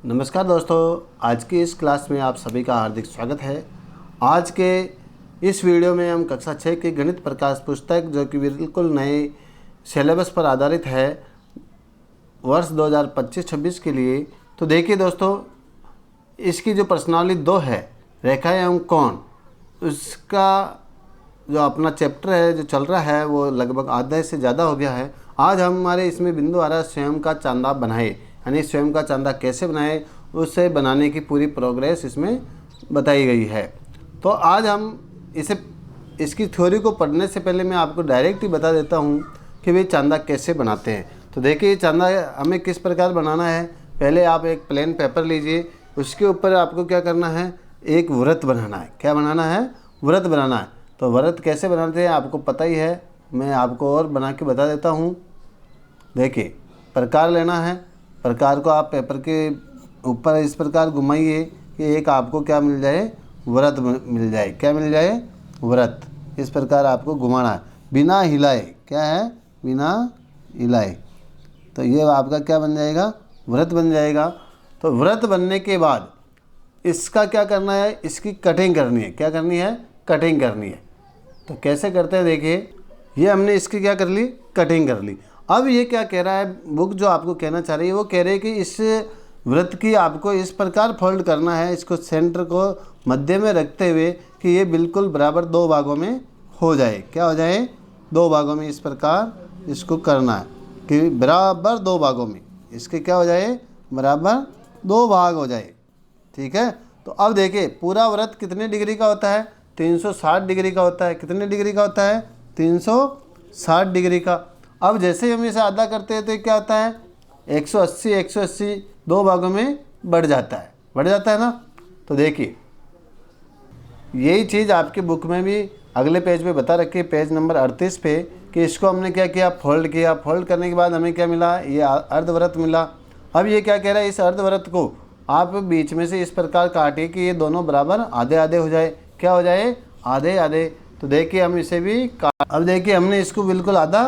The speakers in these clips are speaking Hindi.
नमस्कार दोस्तों, आज की इस क्लास में आप सभी का हार्दिक स्वागत है। आज के इस वीडियो में हम कक्षा 6 की गणित प्रकाश पुस्तक, जो कि बिल्कुल नए सिलेबस पर आधारित है वर्ष 2025-26 के लिए। तो देखिए दोस्तों, इसकी जो प्रश्नावली 2 है, रेखा एवं कोण, उसका जो अपना चैप्टर है जो चल रहा है वो लगभग आधे से ज़्यादा हो गया है। आज हमारे इसमें बिंदु आ रहा है स्वयं का चांदा बनाए, यानी स्वयं का चांदा कैसे बनाए, उससे बनाने की पूरी प्रोग्रेस इसमें बताई गई है। तो आज हम इसकी थ्योरी को पढ़ने से पहले मैं आपको डायरेक्ट ही बता देता हूँ कि वे चांदा कैसे बनाते हैं। तो देखिए, चांदा हमें किस प्रकार बनाना है। पहले आप एक प्लेन पेपर लीजिए, उसके ऊपर आपको क्या करना है, एक वृत्त बनाना है। क्या बनाना है? वृत्त बनाना है। तो वृत्त कैसे बनाते हैं आपको पता ही है, मैं आपको और बना के बता देता हूँ। देखिए, प्रकार लेना है। प्रकार को आप पेपर के ऊपर इस प्रकार घुमाइए कि एक आपको क्या मिल जाए, वृत्त मिल जाए। क्या मिल जाए? वृत्त। इस प्रकार आपको घुमाना है बिना हिलाए। क्या है? बिना हिलाए। तो ये आपका क्या बन जाएगा? वृत्त बन जाएगा। तो वृत्त बनने के बाद इसका क्या करना है, इसकी कटिंग करनी है। क्या करनी है? कटिंग करनी है। तो कैसे करते हैं, देखिए, ये हमने इसकी क्या कर ली, कटिंग कर ली। अब ये क्या कह रहा है बुक, जो आपको कहना चाह रही है, वो कह रहे हैं कि इस वृत्त की आपको इस प्रकार फोल्ड करना है, इसको सेंटर को मध्य में रखते हुए कि ये बिल्कुल बराबर 2 भागों में हो जाए। क्या हो जाए? 2 भागों में इस प्रकार इसको करना है कि बराबर 2 भागों में इसके क्या हो जाए, बराबर 2 भाग हो जाए। ठीक है। तो अब देखिए, पूरा वृत्त कितने डिग्री का होता है? 360 डिग्री का होता है। कितने डिग्री का होता है? 360 डिग्री का। अब जैसे हम इसे आधा करते हैं तो क्या होता है, 180 2 भागों में बढ़ जाता है ना। तो देखिए, यही चीज़ आपकी बुक में भी अगले पेज पे बता रखी है, पेज नंबर 38 पे, कि इसको हमने क्या किया, फोल्ड किया। फोल्ड करने के बाद हमें क्या मिला, ये अर्धवृत्त मिला। अब ये क्या कह रहा है, इस अर्धवृत्त को आप बीच में से इस प्रकार काटिए कि ये दोनों बराबर आधे आधे हो जाए। क्या हो जाए? आधे आधे। तो देखिए, हम इसे भी अब देखिए, हमने इसको बिल्कुल आधा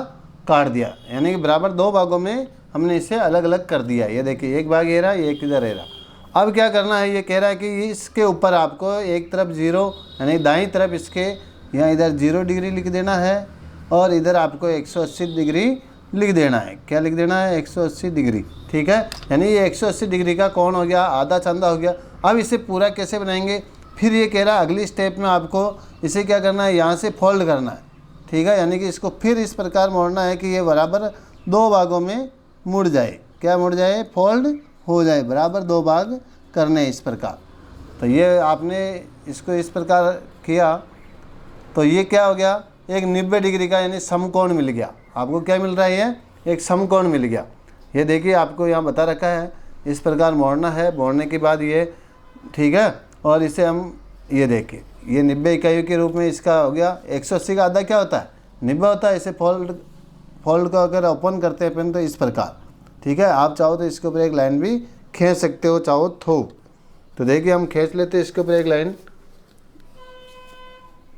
काट दिया, यानी कि बराबर 2 भागों में हमने इसे अलग अलग कर दिया। ये देखिए, एक भाग ये रहा, एक इधर ये रहा। अब क्या करना है, ये कह रहा है कि इसके ऊपर आपको एक तरफ 0, यानी दाईं तरफ इसके यहाँ इधर 0 डिग्री लिख देना है और इधर आपको 180 डिग्री लिख देना है। क्या लिख देना है? 180 डिग्री। ठीक है, यानी ये 180 डिग्री का कोण हो गया, आधा चांदा हो गया। अब इसे पूरा कैसे बनाएंगे? फिर ये कह रहा है अगली स्टेप में आपको इसे क्या करना है, यहाँ से फोल्ड करना है। ठीक है, यानी कि इसको फिर इस प्रकार मोड़ना है कि ये बराबर 2 भागों में मुड़ जाए। क्या मुड़ जाए? फोल्ड हो जाए। बराबर 2 भाग करने इस प्रकार। तो ये आपने इसको इस प्रकार किया तो ये क्या हो गया, एक 90 डिग्री का यानी समकोण मिल गया। आपको क्या मिल रहा है? ये एक समकोण मिल गया। ये देखिए, आपको यहाँ बता रखा है, इस प्रकार मोड़ना है। मोड़ने के बाद ये, ठीक है, और इसे हम ये देखिए, ये 90 इकाइयों के रूप में इसका हो गया। 180 का आधा क्या होता है? 90 होता है। इसे फोल्ड को अगर ओपन करते हैं पेन तो इस प्रकार। ठीक है, आप चाहो तो इसके ऊपर एक लाइन भी खींच सकते हो, चाहो तो देखिए, हम खींच लेते हैं इसके ऊपर एक लाइन,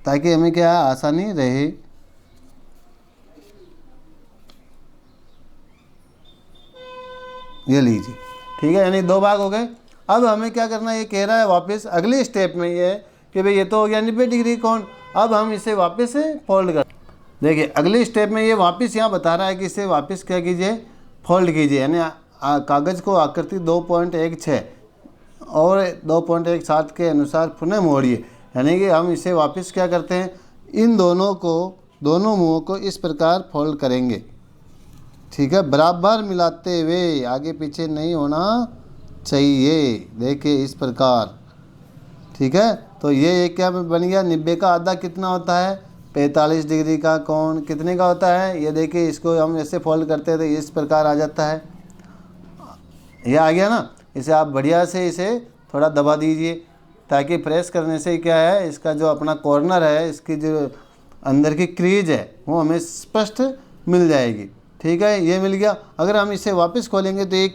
ताकि हमें क्या आसानी रहे। ये लीजिए, ठीक है, यानी 2 भाग हो गए। अब हमें क्या करना है, ये कह रहा है वापस अगली स्टेप में ये कि भाई ये तो हो गया 90 डिग्री कोण। अब हम इसे वापस से फोल्ड कर, देखिए अगली स्टेप में ये वापस यहाँ बता रहा है कि इसे वापस क्या कीजिए, फोल्ड कीजिए। यानी कागज़ को आकृति 2.16 और 2.17 के अनुसार पुनः मोड़िए। यानी कि हम इसे वापस क्या करते हैं, इन दोनों मुँहों को इस प्रकार फोल्ड करेंगे। ठीक है, बराबर मिलाते हुए, आगे पीछे नहीं होना चाहिए। देखिए इस प्रकार। ठीक है, तो ये क्या बन गया, 90 का आधा कितना होता है? 45 डिग्री का कोण कितने का होता है? ये देखिए, इसको हम ऐसे फोल्ड करते हैं तो इस प्रकार आ जाता है। ये आ गया ना। इसे आप बढ़िया से इसे थोड़ा दबा दीजिए, ताकि प्रेस करने से क्या है, इसका जो अपना कॉर्नर है, इसकी जो अंदर की क्रीज है, वो हमें स्पष्ट मिल जाएगी। ठीक है, ये मिल गया। अगर हम इसे वापस खोलेंगे तो ये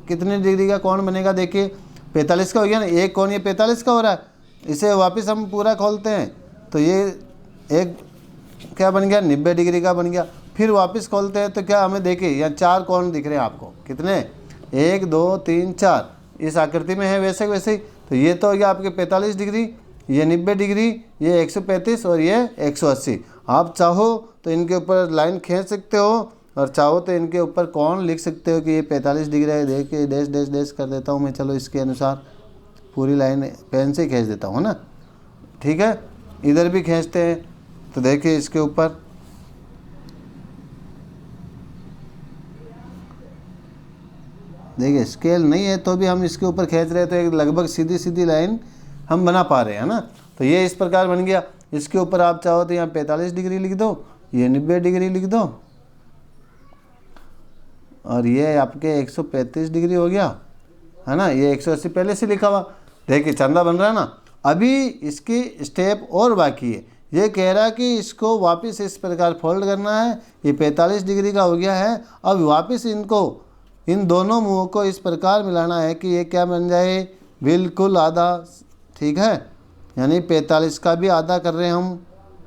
कितने डिग्री का कोण बनेगा? देखिए 45 का हो गया ना, एक कोण ये 45 का हो रहा है। इसे वापस हम पूरा खोलते हैं तो ये एक क्या बन गया, 90 डिग्री का बन गया। फिर वापस खोलते हैं तो क्या हमें देखिए यहाँ 4 कोण दिख रहे हैं आपको। कितने? 1 2 3 4। इस आकृति में है वैसे वैसे ही। तो ये तो हो गया आपके 45 डिग्री, ये 90 डिग्री, ये 135 और ये 180। आप चाहो तो इनके ऊपर लाइन खींच सकते हो और चाहो तो इनके ऊपर कोण लिख सकते हो कि ये 45 डिग्री है। देखिए डैश डैश डैश कर देता हूँ मैं, चलो इसके अनुसार पूरी लाइन पेन से खींच देता हूँ ना, ठीक है। इधर भी खींचते हैं तो देखिए इसके ऊपर देखिए स्केल नहीं है तो भी हम इसके ऊपर खींच रहे हैं तो एक लगभग सीधी सीधी लाइन हम बना पा रहे हैं ना। तो ये इस प्रकार बन गया। इसके ऊपर आप चाहो तो यहाँ 45 डिग्री लिख दो, ये 90 डिग्री लिख दो और ये आपके 135 डिग्री हो गया, है ना। ये 180 पहले से लिखा हुआ, देखिए चंदा बन रहा है ना। अभी इसकी स्टेप और बाकी है। ये कह रहा है कि इसको वापस इस प्रकार फोल्ड करना है। ये 45 डिग्री का हो गया है। अब वापस इनको, इन दोनों मुँहों को इस प्रकार मिलाना है कि ये क्या बन जाए, बिल्कुल आधा, ठीक है। यानी 45 का भी आधा कर रहे हैं हम,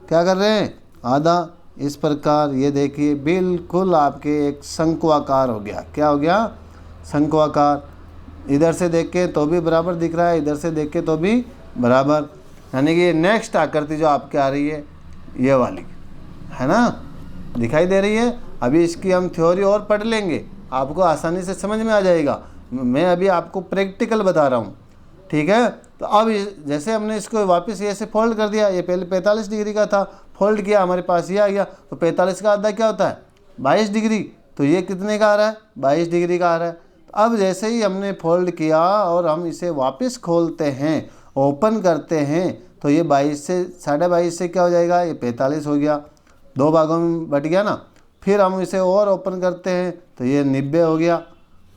क्या कर रहे हैं, आधा। इस प्रकार ये देखिए बिल्कुल आपके एक शंक्वाकार हो गया। क्या हो गया, शंक्वाकार। इधर से देख के तो भी बराबर दिख रहा है, इधर से देख के तो भी बराबर। यानी कि ये नेक्स्ट आकृति जो आपके आ रही है ये वाली, है ना, दिखाई दे रही है। अभी इसकी हम थ्योरी और पढ़ लेंगे, आपको आसानी से समझ में आ जाएगा। मैं अभी आपको प्रैक्टिकल बता रहा हूँ, ठीक है। तो अब जैसे हमने इसको वापस ये ऐसे फोल्ड कर दिया, ये पहले 45 डिग्री का था, फोल्ड किया, हमारे पास ये आ गया। तो 45 का आधा क्या होता है, 22 डिग्री। तो ये कितने का आ रहा है, 22 डिग्री का आ रहा है। तो अब जैसे ही हमने फोल्ड किया और हम इसे वापस खोलते हैं, ओपन करते हैं, तो ये 22 से 22.5 से क्या हो जाएगा, ये 45 हो गया, 2 भागों में बट गया ना। फिर हम इसे और ओपन करते हैं तो ये 90 हो गया,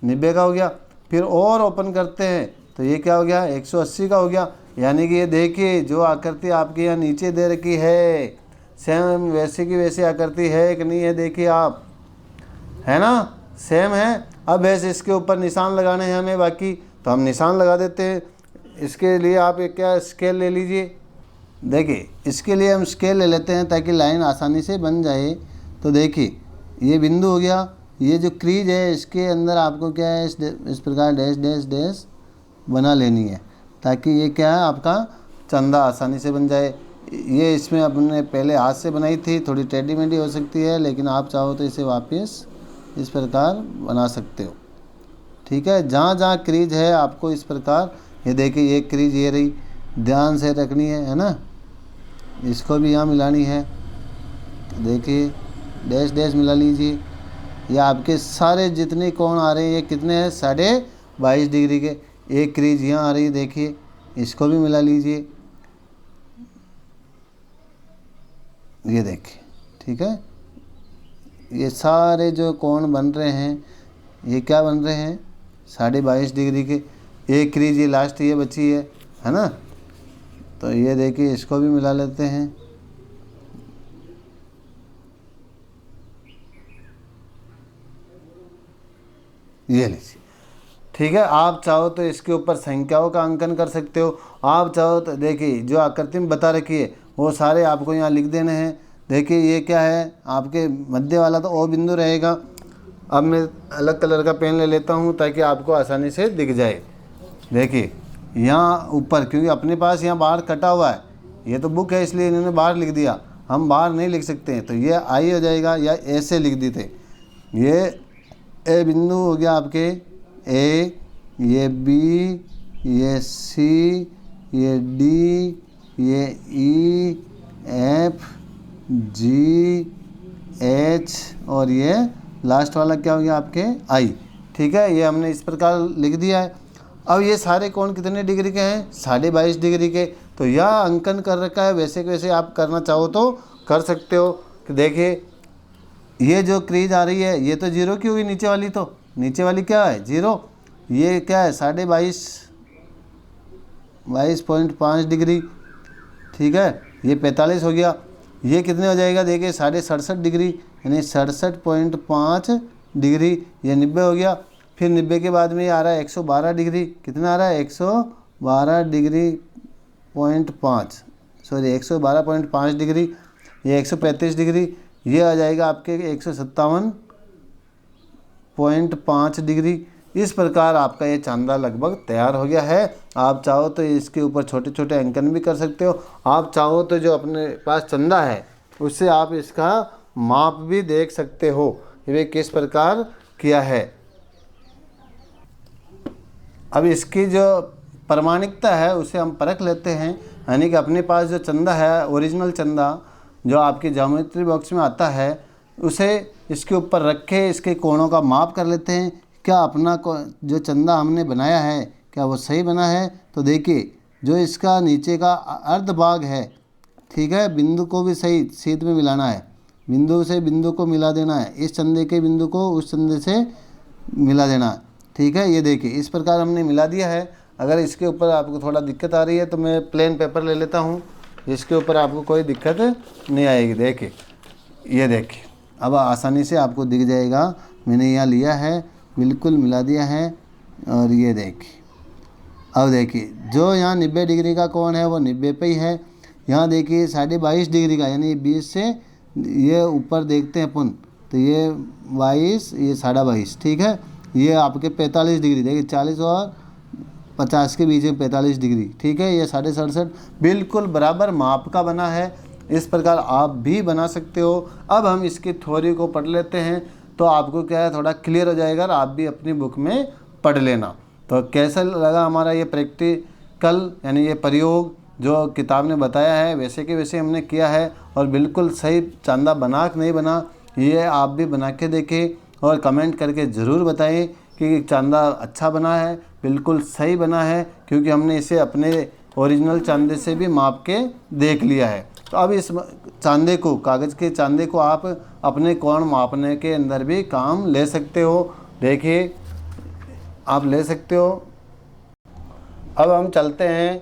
90 का हो गया। फिर और ओपन करते हैं तो ये क्या हो गया, 180 का हो गया। यानी कि ये देखिए जो आकृति आपके यहाँ नीचे दे रखी है, सेम वैसे की वैसी आकृति है कि नहीं है, देखिए आप, है ना, सेम है। अब ऐसे इसके ऊपर निशान लगाने हैं हमें बाकी, तो हम निशान लगा देते हैं। इसके लिए आप एक क्या स्केल ले लीजिए। देखिए इसके लिए हम स्केल ले लेते हैं ताकि लाइन आसानी से बन जाए। तो देखिए ये बिंदु हो गया, ये जो क्रीज है इसके अंदर आपको क्या है, इस प्रकार डैश डैश डैश बना लेनी है ताकि ये क्या है आपका चंदा आसानी से बन जाए। ये इसमें अपने पहले हाथ से बनाई थी, थोड़ी टेढ़ी मेढ़ी हो सकती है, लेकिन आप चाहो तो इसे वापस इस प्रकार बना सकते हो, ठीक है। जहाँ जहाँ क्रीज है आपको इस प्रकार, ये देखिए ये क्रीज ये रही, ध्यान से रखनी है ना। इसको भी यहाँ मिलानी है, देखिए डैश डैश मिला लीजिए। ये आपके सारे जितने कोण आ रहे हैं ये कितने हैं, 22.5 डिग्री के। एक क्रीज यहाँ आ रही है, देखिए इसको भी मिला लीजिए, ये देखिए, ठीक है। ये सारे जो कोण बन रहे हैं ये क्या बन रहे हैं, 22.5 डिग्री के। एक क्रीज ये लास्ट ये बची है ना। तो ये देखिए इसको भी मिला लेते हैं, ये लीजिए, ठीक है। आप चाहो तो इसके ऊपर संख्याओं का अंकन कर सकते हो। आप चाहो तो देखिए जो आकृति में बता रखी है वो सारे आपको यहाँ लिख देने हैं। देखिए ये क्या है, आपके मध्य वाला तो ओ बिंदु रहेगा। अब मैं अलग कलर का पेन ले लेता हूँ ताकि आपको आसानी से दिख जाए। देखिए यहाँ ऊपर, क्योंकि अपने पास यहाँ बाहर कटा हुआ है, ये तो बुक है इसलिए इन्होंने बाहर लिख दिया, हम बाहर नहीं लिख सकते हैं। तो ये आई हो जाएगा या ऐसे लिख देते। ये ए बिंदु हो गया आपके ए, ये बी, ये सी, ये डी, ये ई, एफ, जी, एच और ये लास्ट वाला क्या हो गया आपके आई, ठीक है। ये हमने इस प्रकार लिख दिया है। अब ये सारे कोण कितने डिग्री के हैं, 22.5 डिग्री के। तो यह अंकन कर रखा है, वैसे के वैसे आप करना चाहो तो कर सकते हो। कि देखिए ये जो क्रीज आ रही है ये तो 0 की होगी, नीचे वाली, तो नीचे वाली क्या है 0, ये क्या है 22.5 डिग्री, ठीक है। ये 45 हो गया। ये कितने हो जाएगा, देखिए 67.5 डिग्री, यानी 67.5 डिग्री। ये 90 हो गया। फिर 90 के बाद में ये आ रहा है 112 डिग्री। कितना आ रहा है, 112 डिग्री .5, सॉरी 112.5 डिग्री। ये 135 डिग्री। ये आ जाएगा आपके 157.5 डिग्री। इस प्रकार आपका ये चांदा लगभग तैयार हो गया है। आप चाहो तो इसके ऊपर छोटे छोटे अंकन भी कर सकते हो। आप चाहो तो जो अपने पास चंदा है उससे आप इसका माप भी देख सकते हो ये किस प्रकार किया है। अब इसकी जो प्रामाणिकता है उसे हम परख लेते हैं, यानी कि अपने पास जो चंदा है, ओरिजिनल चंदा जो आपकी ज्योमेट्री बॉक्स में आता है, उसे इसके ऊपर रख के इसके कोणों का माप कर लेते हैं। क्या अपना जो चंदा हमने बनाया है क्या वो सही बना है। तो देखिए जो इसका नीचे का अर्ध भाग है, ठीक है, बिंदु को भी सही सीध में मिलाना है, बिंदु से बिंदु को मिला देना है, इस चंदे के बिंदु को उस चंदे से मिला देना है, ठीक है। ये देखिए इस प्रकार हमने मिला दिया है। अगर इसके ऊपर आपको थोड़ा दिक्कत आ रही है तो मैं प्लेन पेपर ले लेता हूँ, इसके ऊपर आपको कोई दिक्कत नहीं आएगी। देखिए ये देखिए अब आसानी से आपको दिख जाएगा, मैंने यहाँ लिया है, बिल्कुल मिला दिया है। और ये देखिए अब देखिए जो यहाँ 90 डिग्री का कोण है वो 90 पे ही है। यहाँ देखिए 22.5 डिग्री का, यानी 20 से ये ऊपर देखते हैं अपन तो ये 22, ये 22.5, ठीक है। ये आपके 45 डिग्री, देखिए 40 और 50 के बीच में 45 डिग्री, ठीक है। ये 67.5 बिल्कुल बराबर माप का बना है। इस प्रकार आप भी बना सकते हो। अब हम इसकी थ्योरी को पढ़ लेते हैं तो आपको क्या है थोड़ा क्लियर हो जाएगा और आप भी अपनी बुक में पढ़ लेना। तो कैसा लगा हमारा ये प्रैक्टिकल, यानी ये प्रयोग जो किताब ने बताया है वैसे के वैसे हमने किया है और बिल्कुल सही चांदा बना कि नहीं बना, ये आप भी बना के देखें और कमेंट करके ज़रूर बताएं कि चांदा अच्छा बना है, बिल्कुल सही बना है, क्योंकि हमने इसे अपने ओरिजिनल चांदे से भी माप के देख लिया है। तो अब इस चांदे को, कागज़ के चांदे को आप अपने कोण मापने के अंदर भी काम ले सकते हो। देखिए आप ले सकते हो। अब हम चलते हैं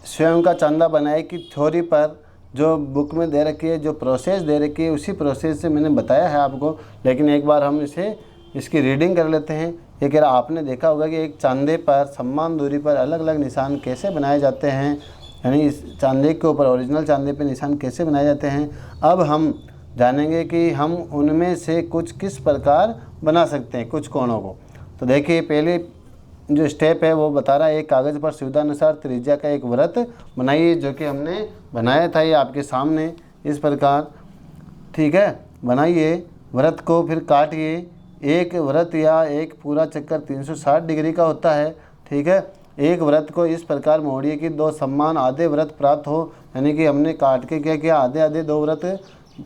स्वयं का चांदा बनाए की थ्योरी पर, जो बुक में दे रखी है, जो प्रोसेस दे रखी है उसी प्रोसेस से मैंने बताया है आपको, लेकिन एक बार हम इसकी रीडिंग कर लेते हैं। ये कह रहा आपने देखा होगा कि एक चांदे पर समान दूरी पर अलग अलग निशान कैसे बनाए जाते हैं, यानी इस चांदे के ऊपर ओरिजिनल चांदे पे निशान कैसे बनाए जाते हैं। अब हम जानेंगे कि हम उनमें से कुछ किस प्रकार बना सकते हैं कुछ कोणों को। तो देखिए पहले जो स्टेप है वो बता रहा है, एक कागज़ पर सुविधानुसार त्रिज्या का एक वृत्त बनाइए, जो कि हमने बनाया था ये आपके सामने इस प्रकार, ठीक है। बनाइए वृत्त को, फिर काटिए। एक वृत्त या एक पूरा चक्कर 360 डिग्री का होता है, ठीक है। एक वृत्त को इस प्रकार मोड़िए कि दो समान आधे वृत्त प्राप्त हो, यानी कि हमने काट के क्या किया, आधे आधे दो वृत्त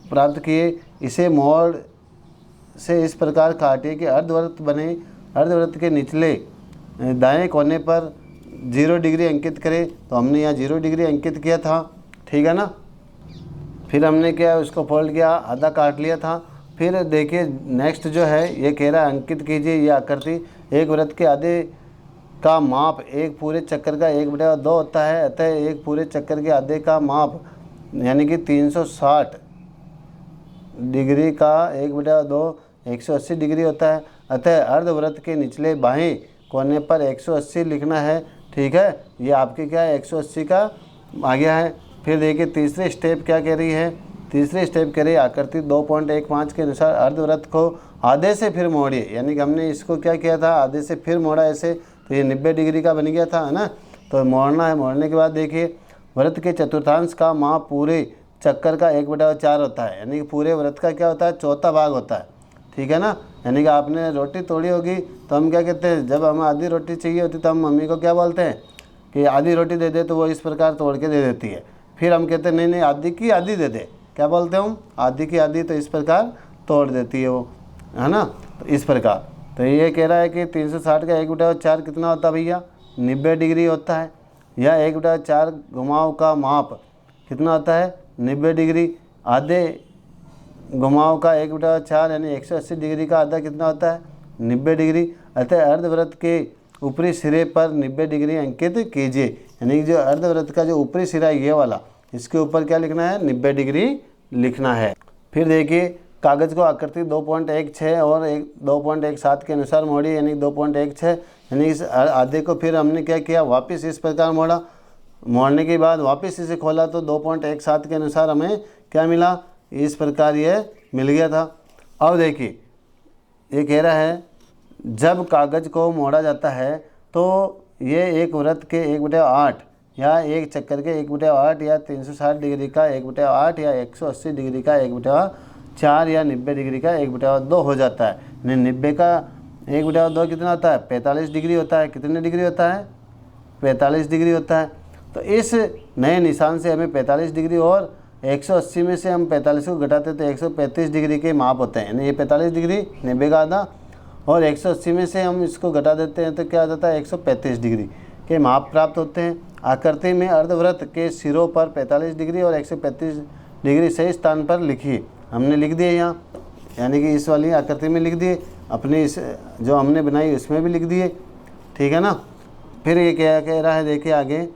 प्राप्त किए। इसे मोड़ से इस प्रकार काटिए कि अर्धवृत्त बने। अर्धवृत्त के निचले दाएं कोने पर 0 डिग्री अंकित करें, तो हमने यहाँ 0 डिग्री अंकित किया था, ठीक है ना। फिर हमने क्या उसको फोल्ड किया, आधा काट लिया था। फिर देखिए नेक्स्ट जो है ये कह रहा है अंकित कीजिए ये आकृति। एक वृत्त के आधे का माप एक पूरे चक्कर का 1/2 होता है, अतः एक पूरे चक्कर के आधे का माप यानी कि 360 डिग्री का 1/2 180 डिग्री होता है। अतः अर्धवृत्त के निचले बाएं कोने पर 180 लिखना है, ठीक है। ये आपके क्या है 180 का आ गया है। फिर देखिए तीसरे स्टेप क्या कह रही है, तीसरे स्टेप कह रही है आकृति 2.15 के अनुसार अर्धवृत्त को आधे से फिर मोड़िए, यानी कि हमने इसको क्या किया था आधे से फिर मोड़ा ऐसे, तो ये 90 डिग्री का बन गया था, है ना। तो मोड़ना है, मोड़ने के बाद देखिए वृत्त के चतुर्थांश का माप पूरे चक्कर का 1/4 होता है, यानी कि पूरे वृत्त का क्या होता है चौथा भाग होता है, ठीक है ना। यानी कि आपने रोटी तोड़ी होगी तो हम क्या कहते हैं, जब हमें आधी रोटी चाहिए होती तो हम मम्मी को क्या बोलते हैं कि आधी रोटी दे दे, तो वो इस प्रकार तोड़ के दे देती है। फिर हम कहते हैं नहीं नहीं आधी की आधी दे दे, क्या बोलते हैं हम आधी की आधी, तो इस प्रकार तोड़ देती है वो, है ना। तो इस प्रकार तो ये कह रहा है कि 360 का 1/4 कितना होता है भैया 90 डिग्री होता है, या 1/4 घुमाव का माप कितना होता है 90 डिग्री। आधे घुमाव का 1/4 यानी 180 डिग्री का आधा कितना होता है 90 डिग्री। अतः अर्धवृत्त के ऊपरी सिरे पर 90 डिग्री अंकित कीजिए, यानी कि जो अर्धवृत्त का जो ऊपरी सिरा है ये वाला, इसके ऊपर क्या लिखना है 90 डिग्री लिखना है। फिर देखिए कागज़ को आकृति 2.16 और 2.17 के अनुसार मोड़ी, यानी 2.16, यानी इस आधे को फिर हमने क्या किया वापस इस प्रकार मोड़ा। मोड़ने के बाद वापस इसे खोला तो 2.17 के अनुसार हमें क्या मिला, इस प्रकार ये मिल गया था। अब देखिए ये कह रहा है जब कागज़ को मोड़ा जाता है तो ये एक वृत्त के 1/8 या एक चक्कर के 1/8 या 360 डिग्री का 1/8 या 180 डिग्री का 1/4 या 90 डिग्री का 1/2 हो जाता है। 90 का 1/2 कितना होता है? 45 डिग्री होता है। कितने डिग्री होता है? 45 डिग्री होता है। तो इस नए निशान से हमें 45 डिग्री और 180 में से हम 45 को घटाते तो 135 डिग्री के माप होते हैं। यानी ये 45 डिग्री 90 का आधा और 180 में से हम इसको घटा देते हैं तो क्या आ जाता है? 135 डिग्री के माप प्राप्त होते हैं। आकृति में अर्धवृत्त के सिरों पर 45 डिग्री और 135 डिग्री सही स्थान पर लिखिए। हमने लिख दिए यहाँ, यानी कि इस वाली आकृति में लिख दिए, अपनी इस जो हमने बनाई उसमें भी लिख दिए, ठीक है ना। फिर ये क्या कह रहा है, देखिए आगे,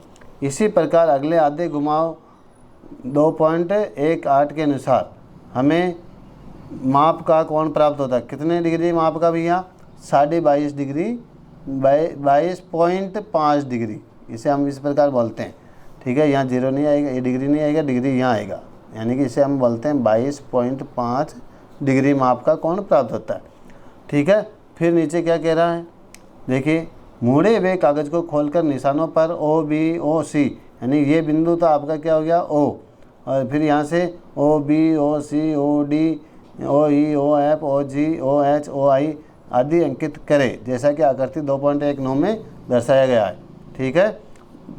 इसी प्रकार अगले आधे घुमाव 2.18 के अनुसार हमें माप का कोण प्राप्त होता है। कितने डिग्री माप का भैया? 22.5 डिग्री, 22.5 डिग्री, इसे हम इस प्रकार बोलते हैं, ठीक है। यहाँ जीरो नहीं आएगा, ये डिग्री नहीं आएगा, डिग्री यहाँ आएगा, यानी कि इसे हम बोलते हैं 22.5 डिग्री माप का कोण प्राप्त होता है, ठीक है। फिर नीचे क्या कह रहा है, देखिए, मुड़े हुए कागज़ को खोलकर निशानों पर ओ बी ओ सी, यानी ये बिंदु तो आपका क्या हो गया? ओ, और फिर यहाँ से ओ बी ओ सी ओ डी ओ ई ओ एफ ओ जी ओ एच ओ आई आदि अंकित करें, जैसा कि आकृति 2.19 में दर्शाया गया है, ठीक है।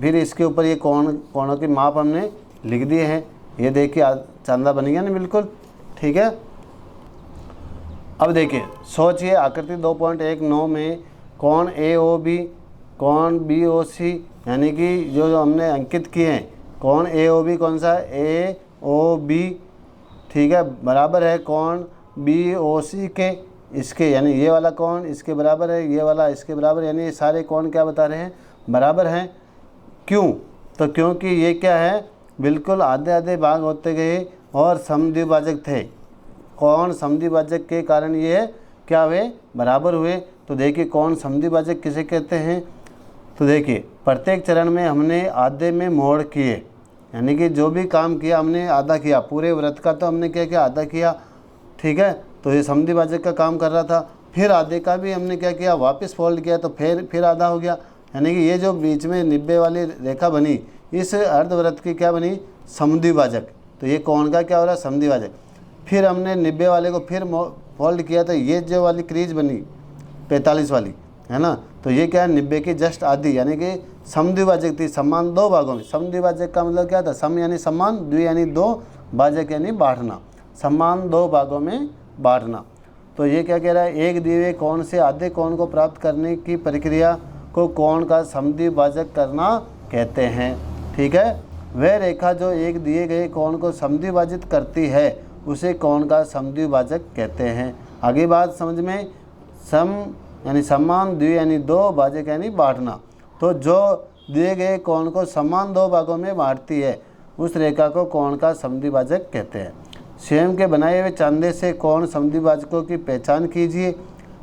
फिर इसके ऊपर ये कोणों की माप हमने लिख दिए हैं। ये देखिए चांदा बन गया ना बिल्कुल, ठीक है। अब देखिए, सोचिए आकृति 2.19 में कोण ए ओ बी, कोण बी ओ सी, यानी कि जो हमने अंकित किए हैं, कोण ए ओ बी कौन सा? ए ओ बी, ठीक है, बराबर है कोण बी ओ सी के, इसके, यानी ये वाला कोण इसके बराबर है, ये वाला इसके बराबर, यानी ये सारे कोण क्या बता रहे हैं? बराबर हैं। क्यों? तो क्योंकि ये क्या है, बिल्कुल आधे आधे भाग होते गए और समद्विभाजक थे। कोण समद्विभाजक के कारण ये क्या हुए? बराबर हुए। तो देखिए, कोण समद्विभाजक किसे कहते हैं? तो देखिए, प्रत्येक चरण में हमने आधे में मोड़ किए, यानी कि जो भी काम किया हमने आधा किया। पूरे व्रत का तो हमने क्या किया? आधा किया, ठीक है। तो ये समद्विभाजक का काम कर रहा था। फिर आधे का भी हमने क्या किया? वापस फोल्ड किया, तो फिर आधा हो गया। यानी कि ये जो बीच में 90 वाली रेखा बनी, इस अर्धवृत्त की क्या बनी? समद्विभाजक। तो ये कोण का क्या हो रहा है? समद्विभाजक। फिर हमने 90 वाले को फिर फोल्ड किया, तो ये जो वाली क्रीज बनी 45 वाली, है ना, तो ये क्या है? 90 की जस्ट आधी, यानी कि समद्विभाजक थी, समान दो भागों में। समद्विभाजक का मतलब क्या था? सम यानी समान, द्वि यानी दो, भाजक यानी बांटना, समान दो भागों में बांटना। तो ये क्या कह रहा है? एक दिए हुए कोण से आधे कोण को प्राप्त करने की प्रक्रिया को कोण का समद्विभाजक करना कहते हैं, ठीक है। वह रेखा जो एक दिए गए कोण को समद्विभाजित करती है उसे कोण का समद्विभाजक कहते हैं। आगे बात समझ में, सम यानी समान, द्वि यानी दो, भाजक यानी बांटना। तो जो दिए गए कोण को समान दो भागों में बांटती है उस रेखा को कोण का समद्विभाजक कहते हैं। स्वयं के बनाए हुए चांदे से कोण समद्विभाजकों की पहचान कीजिए।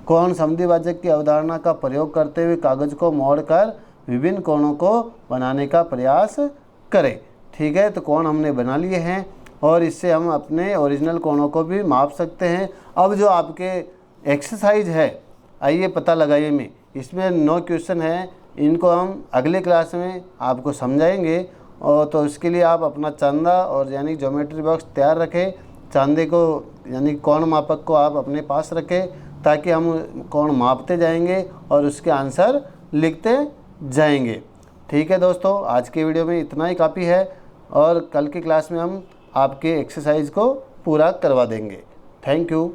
कोण समद्विभाजक की अवधारणा का प्रयोग करते हुए कागज को मोड़कर विभिन्न कोणों को बनाने का प्रयास करें, ठीक है। तो कोण हमने बना लिए हैं और इससे हम अपने ओरिजिनल कोणों को भी माप सकते हैं। अब जो आपके एक्सरसाइज है, आइए पता लगाइए में, इसमें 9 क्वेश्चन है, इनको हम अगले क्लास में आपको समझाएंगे। और तो इसके लिए आप अपना चांदा और यानी ज्योमेट्री बॉक्स तैयार रखें। चांदे को यानी कोण मापक को आप अपने पास रखें, ताकि हम कोण मापते जाएंगे और उसके आंसर लिखते जाएंगे, ठीक है दोस्तों। आज के वीडियो में इतना ही काफ़ी है और कल की क्लास में हम आपके एक्सरसाइज को पूरा करवा देंगे। Thank you.